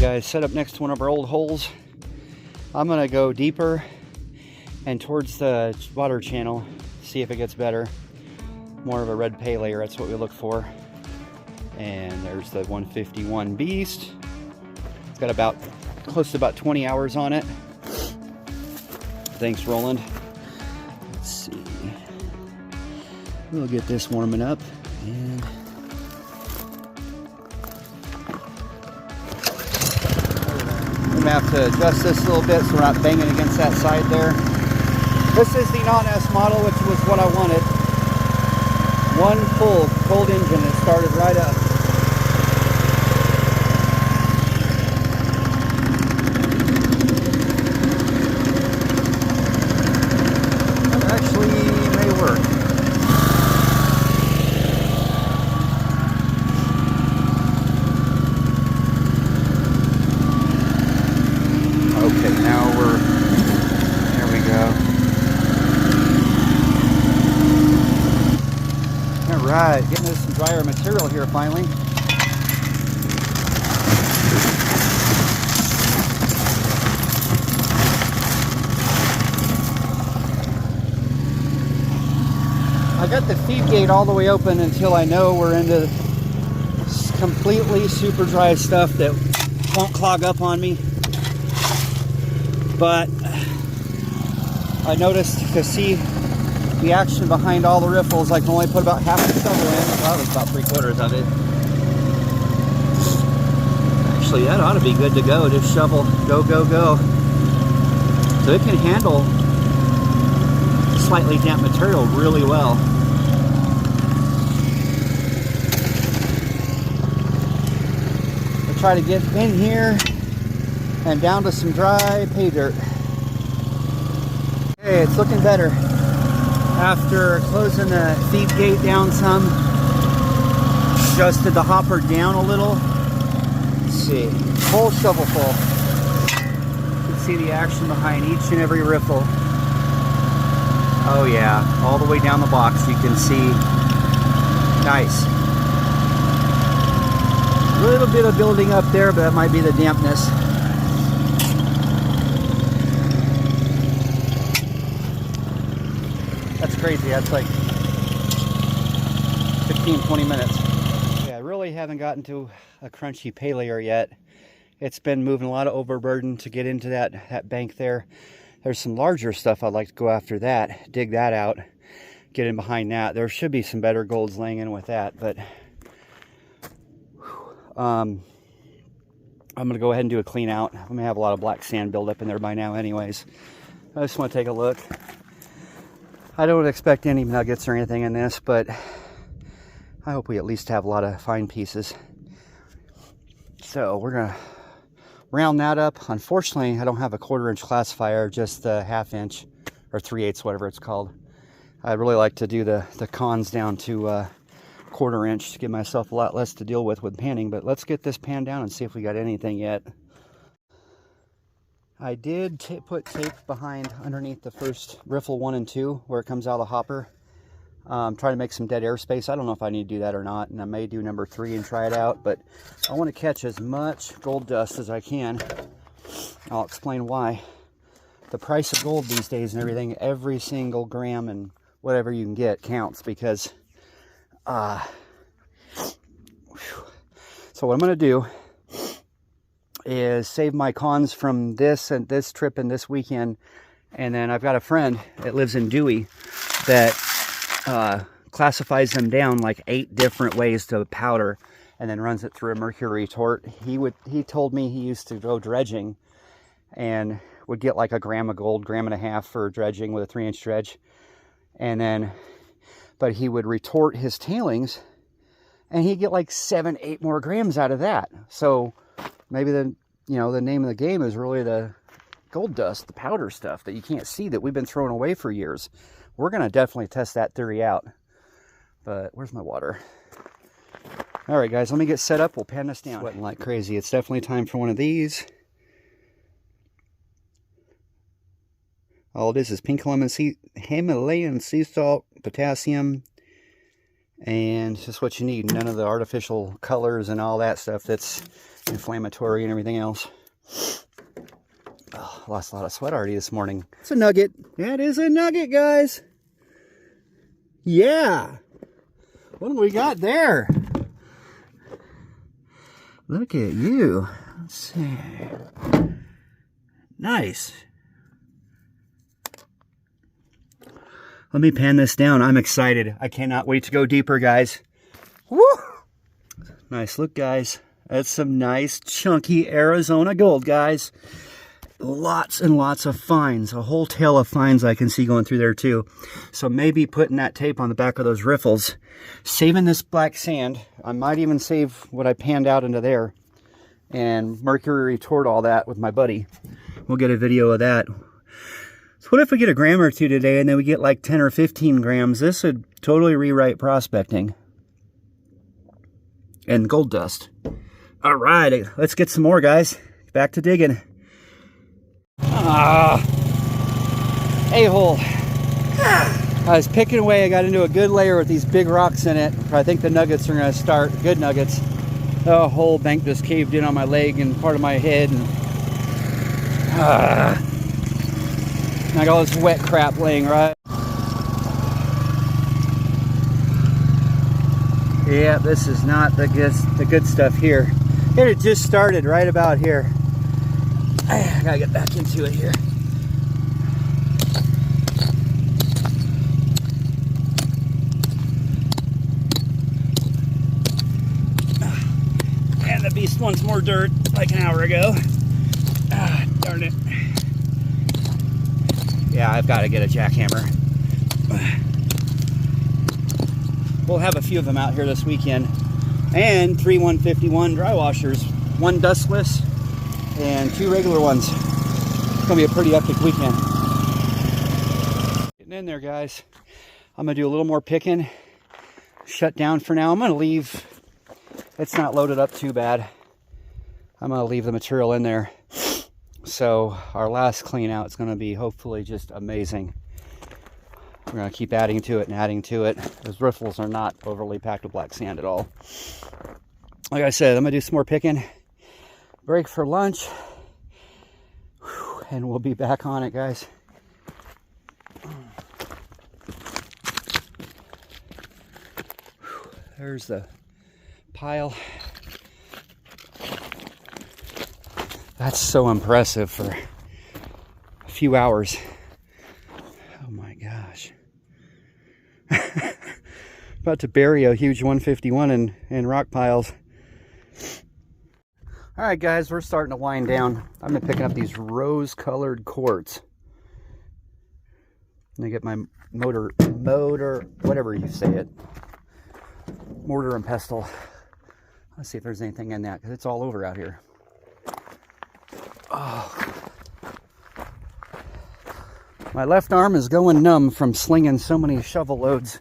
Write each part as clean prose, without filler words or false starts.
guys, set up next to one of our old holes. I'm gonna go deeper and towards the water channel, see if it gets better. More of a red pay layer, that's what we look for. And there's the 151 Beast. It's got about close to about 20 hours on it. Thanks, Roland. Let's see. We'll get this warming up. And I'm gonna have to adjust this a little bit so we're not banging against that side there. This is the non-S model, which was what I wanted. One full cold engine, it started right up. That actually may work. Okay, now there we go. All right, getting us some drier material here finally. I got the feed gate all the way open until I know we're into completely super dry stuff that won't clog up on me. But I noticed to see the action behind all the riffles, I can only put about half the shovel in. Well, it's about 3/4 of it. Actually, that ought to be good to go. Just shovel, go, go, go. So it can handle slightly damp material really well. I'll try to get in here and down to some dry pay dirt. Okay, it's looking better. After closing the feed gate down some, adjusted the hopper down a little. Let's see, whole shovel full. You can see the action behind each and every riffle. Oh yeah, all the way down the box you can see. Nice. A little bit of building up there, but that might be the dampness. That's crazy. That's like 15-20 minutes. Yeah, I really haven't gotten to a crunchy pay layer yet. It's been moving a lot of overburden to get into that bank there. There's some larger stuff I'd like to go after that, dig that out, get in behind that. There should be some better golds laying in with that, but I'm gonna go ahead and do a clean out. I'm gonna have a lot of black sand build up in there by now anyways. I just want to take a look. I don't expect any nuggets or anything in this, but I hope we at least have a lot of fine pieces. So we're gonna round that up. Unfortunately, I don't have a 1/4 inch classifier, just the 1/2 inch or 3/8, whatever it's called. I'd really like to do the cons down to 1/4 inch to give myself a lot less to deal with panning, but let's get this pan down and see if we got anything yet. I did put tape behind underneath the first riffle 1 and 2 where it comes out of the hopper. Trying to make some dead airspace. I don't know if I need to do that or not, and I may do number 3 and try it out, but I want to catch as much gold dust as I can. I'll explain why. The price of gold these days and everything, every single gram and whatever you can get counts, because so what I'm going to do is save my cons from this and this trip and this weekend, and then I've got a friend that lives in Dewey that classifies them down like 8 different ways to powder and then runs it through a mercury retort. He told me he used to go dredging and would get like 1 gram of gold, 1.5 grams for dredging with a 3-inch dredge, and then but he would retort his tailings and he'd get like 7-8 more grams out of that. So maybe the name of the game is really the gold dust, the powder stuff that you can't see that we've been throwing away for years. We're going to definitely test that theory out. But where's my water? All right, guys, let me get set up. We'll pan this down. Sweating like crazy. It's definitely time for one of these. All it is pink Himalayan sea salt, potassium, And it's just what you need. None of the artificial colors and all that stuff that's inflammatory and everything else. Oh, lost a lot of sweat already this morning. It's a nugget. That is a nugget, guys. Yeah. What do we got there? Look at you. Let's see. Nice. Let me pan this down. I'm excited. I cannot wait to go deeper, guys. Woo! Nice look, guys. That's some nice, chunky Arizona gold, guys. Lots and lots of fines. A whole tail of fines I can see going through there, too. So maybe putting that tape on the back of those riffles. Saving this black sand. I might even save what I panned out into there. And mercury retort all that with my buddy. We'll get a video of that. So what if we get a gram or two today and then we get like 10 or 15 grams? This would totally rewrite prospecting. And gold dust. All right, let's get some more, guys. Back to digging. A-hole. I was picking away. I got into a good layer with these big rocks in it. I think the nuggets are going to start. Good nuggets. The whole bank just caved in on my leg and part of my head. And, I got all this wet crap laying right. Yeah, this is not the good stuff here. It just started right about here. I gotta get back into it here. And the beast wants more dirt like an hour ago. Darn it. Yeah, I've got to get a jackhammer. We'll have a few of them out here this weekend. And 3 151 dry washers. 1 dustless and 2 regular ones. It's going to be a pretty epic weekend. Getting in there, guys. I'm going to do a little more picking. Shut down for now. I'm going to leave. It's not loaded up too bad. I'm going to leave the material in there. So our last clean out is going to be hopefully just amazing. We're going to keep adding to it and adding to it. Those riffles are not overly packed with black sand at all. Like I said, I'm going to do some more picking. Break for lunch. And we'll be back on it, guys. There's the pile. That's so impressive for a few hours. Oh my gosh. About to bury a huge 151 in rock piles. All right, guys, we're starting to wind down. I've been picking up these rose-colored quartz. Let me get my motor, whatever you say it. Mortar and pestle. Let's see if there's anything in that, because it's all over out here. Oh. My left arm is going numb from slinging so many shovel loads.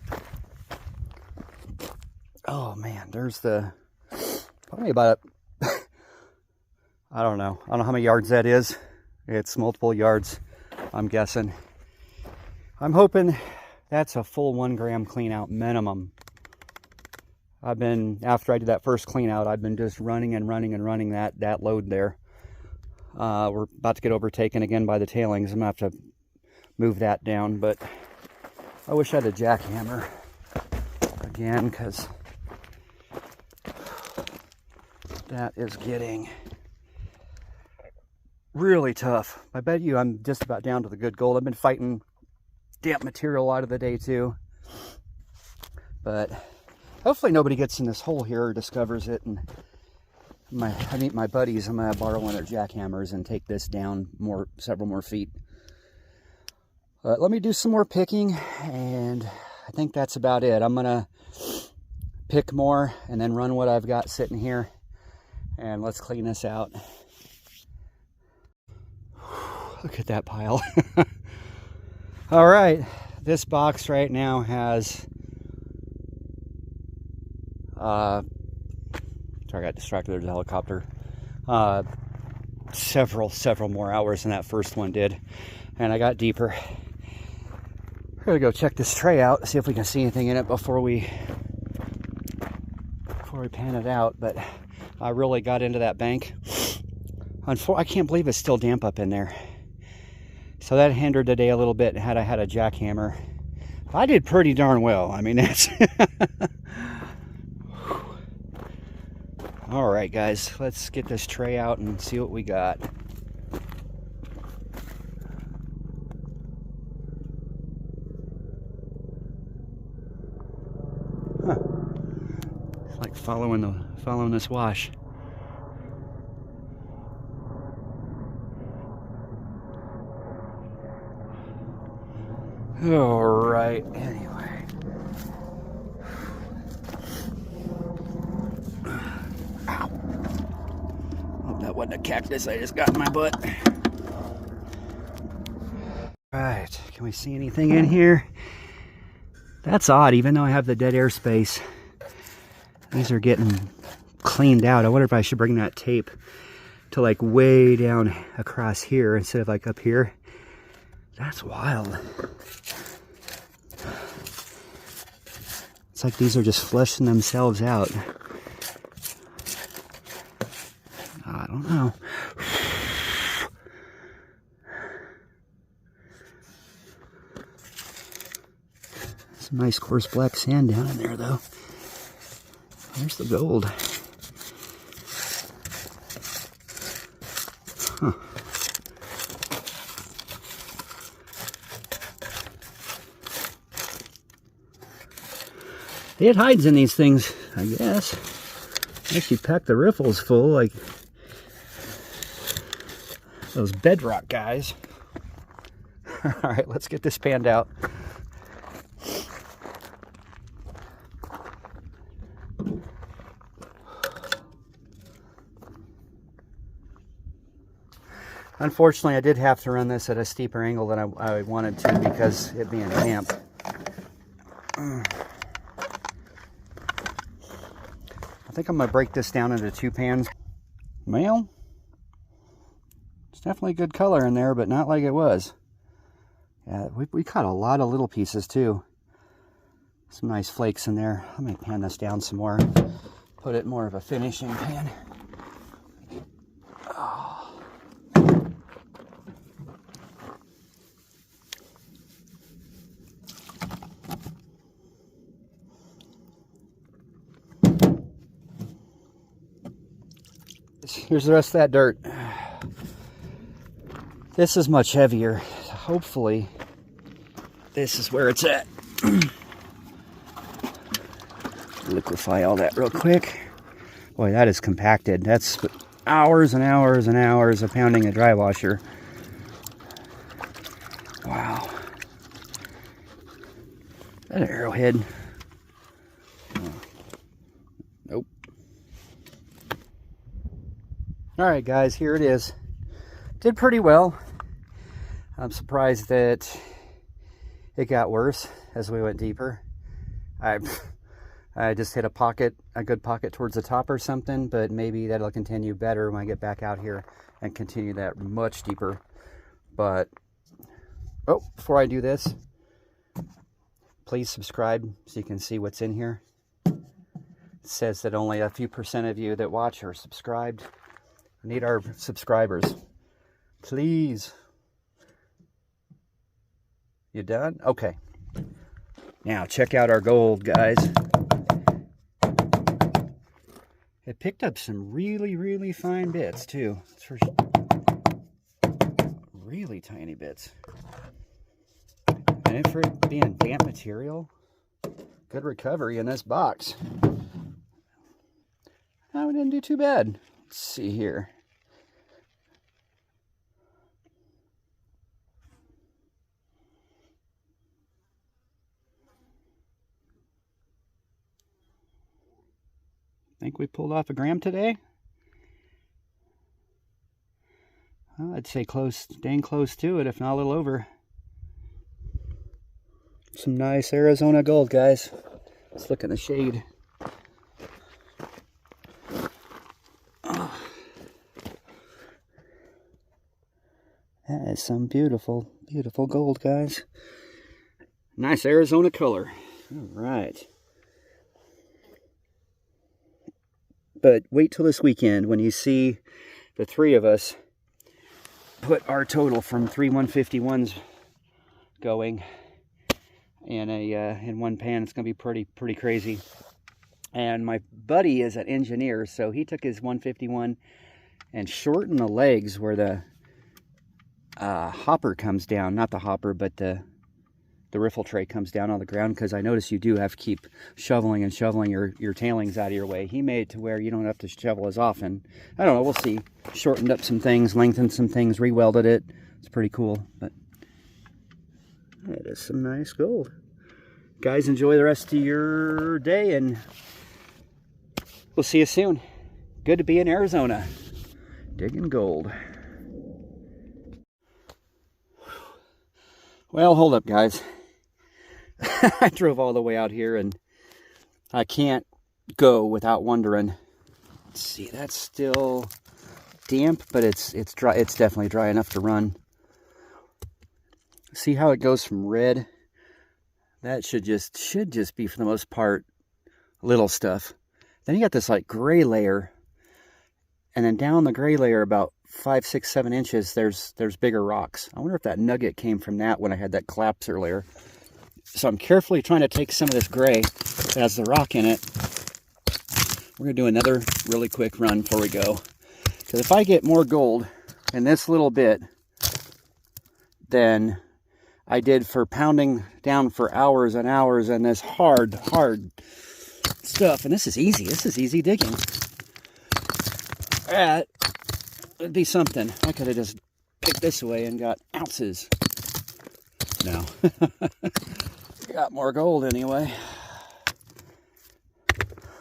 Oh man, there's probably about, I don't know how many yards that is. It's multiple yards, I'm guessing. I'm hoping that's a full 1 gram clean out minimum. After I did that first clean out, I've been just running that load there. We're about to get overtaken again by the tailings. I'm gonna have to move that down, but I wish I had a jackhammer again, because that is getting really tough. I bet you I'm just about down to the good gold. I've been fighting damp material out of the day too, but hopefully nobody gets in this hole here or discovers it. And I meet my buddies. I'm gonna borrow one of their jackhammers and take this down several more feet. But let me do some more picking, and I think that's about it. I'm gonna pick more and then run what I've got sitting here, and let's clean this out. Look at that pile. All right, this box right now has sorry, I got distracted. There's a helicopter. Several more hours than that first one did, and I got deeper. We're gonna go check this tray out, see if we can see anything in it before we we pan it out, but I really got into that bank. I can't believe it's still damp up in there. So that hindered the day a little bit had I had a jackhammer. I did pretty darn well. I mean, that's... All right, guys, let's get this tray out and see what we got. Huh. It's like following this wash. All right, anyway. Ow. Oh, that wasn't a cactus I just got in my butt. Right, can we see anything in here? That's odd, even though I have the dead air space. These are getting cleaned out. I wonder if I should bring that tape to like way down across here instead of like up here. That's wild. It's like these are just flushing themselves out. I don't know. Some nice coarse black sand down in there though. There's the gold. Huh. It hides in these things, I guess. Actually packed the riffles full like those bedrock guys. All right, let's get this panned out. Unfortunately, I did have to run this at a steeper angle than I wanted to because it being damp. I think I'm going to break this down into 2 pans. Well, it's definitely good color in there, but not like it was. Yeah, we caught a lot of little pieces too. Some nice flakes in there. Let me pan this down some more. Put it in more of a finishing pan. Oh. Here's the rest of that dirt. This is much heavier. Hopefully, this is where it's at. Liquefy all that real quick. Boy, that is compacted. That's hours and hours and hours of pounding a dry washer. Wow. Is that an arrowhead? Oh. Nope. Alright guys, here it is. Did pretty well. I'm surprised that it got worse as we went deeper. I just hit a good pocket towards the top or something, but maybe that'll continue better when I get back out here and continue that much deeper. But, oh, before I do this, please subscribe so you can see what's in here. It says that only a few % of you that watch are subscribed. I need our subscribers. Please. You done? Okay. Now, check out our gold, guys. It picked up some really, really fine bits, too. It's for really tiny bits. And for it being damp material, good recovery in this box. Oh, we didn't do too bad. Let's see here. Think we pulled off a gram today? Well, I'd say close, dang close to it, if not a little over. Some nice Arizona gold, guys. Let's look in the shade. Oh. That is some beautiful, beautiful gold, guys. Nice Arizona color. All right. But wait till this weekend when you see the three of us put our total from 3 151s going in one pan. It's going to be pretty crazy. And my buddy is an engineer, so he took his 151 and shortened the legs where the hopper comes down. Not the hopper, but the riffle tray comes down on the ground, because I notice you do have to keep shoveling your tailings out of your way. He made it to where you don't have to shovel as often. I don't know, we'll see. Shortened up some things, lengthened some things, re-welded it. It's pretty cool, but it is some nice gold. Guys, enjoy the rest of your day, and we'll see you soon. Good to be in Arizona, digging gold. Well, hold up, guys. I drove all the way out here, and I can't go without wondering. Let's see, that's still damp, but it's dry. It's definitely dry enough to run. See how it goes from red? That should just be, for the most part, little stuff. Then you got this like gray layer, and then down the gray layer about 5, 6, 7 inches, there's bigger rocks. I wonder if that nugget came from that when I had that collapse earlier. So I'm carefully trying to take some of this gray that has the rock in it. We're gonna do another really quick run before we go, because if I get more gold in this little bit than I did for pounding down for hours and hours and this hard stuff, and this is easy digging. That would be something. I could have just picked this away and got ounces. No. Got more gold anyway.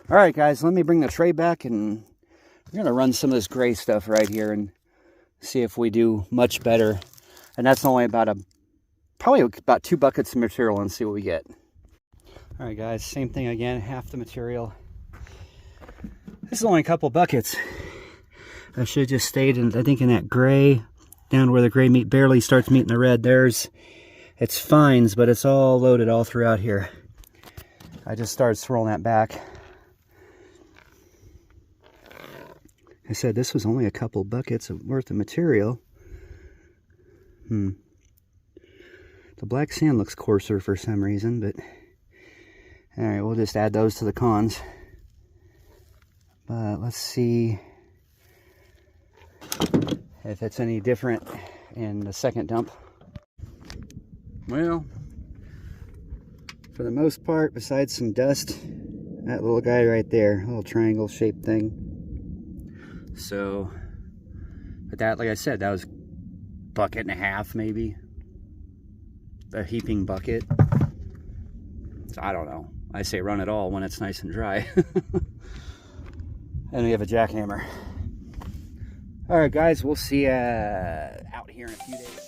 All right, guys, let me bring the tray back, and we're going to run some of this gray stuff right here and see if we do much better. And that's only probably about 2 buckets of material, and see what we get. All right, guys, same thing again, half the material. This is only a couple buckets. I should have just stayed in, I think, in that gray, down where the gray barely starts meeting the red. It's fines, but it's all loaded all throughout here. I just started swirling that back. I said this was only a couple buckets worth of material. The black sand looks coarser for some reason, but all right, we'll just add those to the cons. But let's see if it's any different in the second dump. Well, for the most part, besides some dust, that little guy right there, little triangle shaped thing. So, but that, like I said, that was bucket and a half maybe. A heaping bucket. So I don't know. I say run it all when it's nice and dry. And we have a jackhammer. All right, guys, we'll see you out here in a few days.